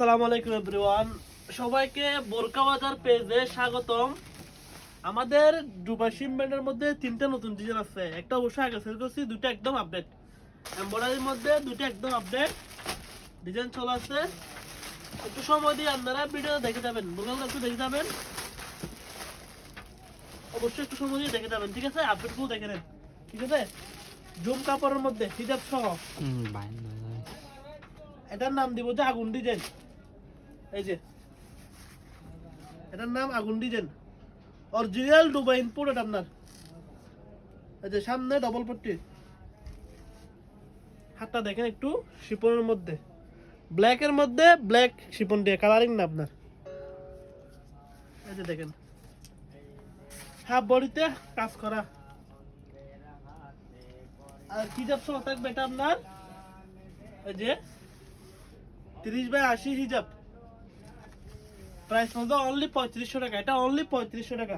আসসালামু আলাইকুম এভরিওয়ান, সবাইকে বোরকা বাজার পেজে স্বাগতম। আমাদের দুবাই শিপমেন্টের মধ্যে তিনটা নতুন ডিজাইন আছে। একটা অবশ্যই আগে সেল করছি, দুটো একদম আপডেট। এমব্রয়ডারির মধ্যে দুটো একদম আপডেট ডিজাইন চলে আছে। একটু সময় দিয়ে আপনারা ভিডিও দেখে যাবেন, বোরকাগুলো একটু দেখে যাবেন, অবশ্যই একটু সময় দিয়ে দেখে যাবেন, ঠিক আছে? আপডেটগুলো দেখে নেন, ঠিক আছে? জুম কাপড়ের মধ্যে হিজাব সহ এটার নাম দিব যে আগুন ডিজাইন। এই যে এটার নাম আগুন ডিজাইন, অরিজিনাল দুবাই ইম্পোর্টেড আপনার। এই যে সামনে ডবল পট্টি, হাতটা দেখেন একটু শিপনের মধ্যে, ব্ল্যাকের মধ্যে ব্ল্যাক শিপন দিয়ে কালারিং না আপনার। এই যে দেখেন হাফ বডিতে কাজ করা, আর হিজাব সহ থাকবে এটা আপনার। এই যে 30/80 হিজাব, প্রাইস মধ্যে অনলি 3500 টাকা। এটা অনলি 3500 টাকা।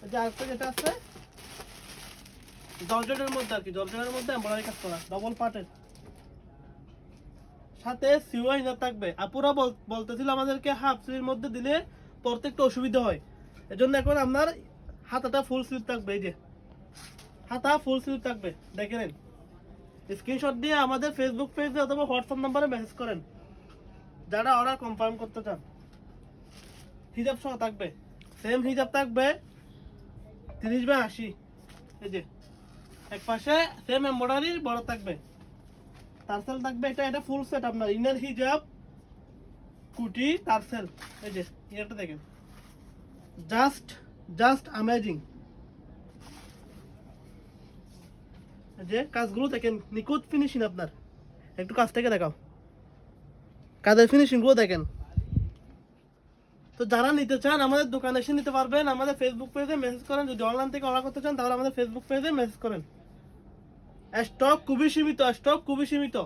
এই যে আরেকটা যেটা আছে জর্জেটের মধ্যে, আর কি জর্জেটের মধ্যে এমব্রয়ডারি কাজ করা, ডবল পার্টের সাথে সিওয়া ইনার থাকবে। আপুরা বলতেছিল আমাদেরকে হাফ স্লিভের মধ্যে দিলে পরতে একটু অসুবিধা হয়, এজন্য এখন আপনার হাতাটা ফুল স্লিভ থাকবে। এই যে হাতা ফুল স্লিভ থাকবে, দেখে নেন। স্ক্রিনশট দিয়ে আমাদের ফেসবুক পেজে অথবা হোয়াটসঅ্যাপ নাম্বারে মেসেজ করেন যারা অর্ডার কনফার্ম করতে চান। হিজাব সহ থাকবে, সেম হিজাব থাকবে 30/80। এই যে এক পাশে সেম এমব্রয়ডারি বড় থাকবে, টার্সেল থাকবে। এটা ফুল সেট আপনার, ইনার হিজাব, কুটি, টার্সেল। এই যে এটা দেখেন, জাস্ট অ্যামেজিং। যে কাজগুলো দেখেন, নিখুঁত ফিনিশিং আপনার। একটু কাজ থেকে দেখাও, কাজের ফিনিশিং গুলো দেখেন। তো যারা নিতে চান আমাদের দোকানে এসে নিতে পারবেন। আমাদের ফেসবুক পেজে মেসেজ করেন। যদি অনলাইন থেকে অর্ডার করতে চান তাহলে আমাদের ফেসবুক পেজে মেসেজ করেন। স্টক খুবই সীমিত, স্টক খুবই সীমিত।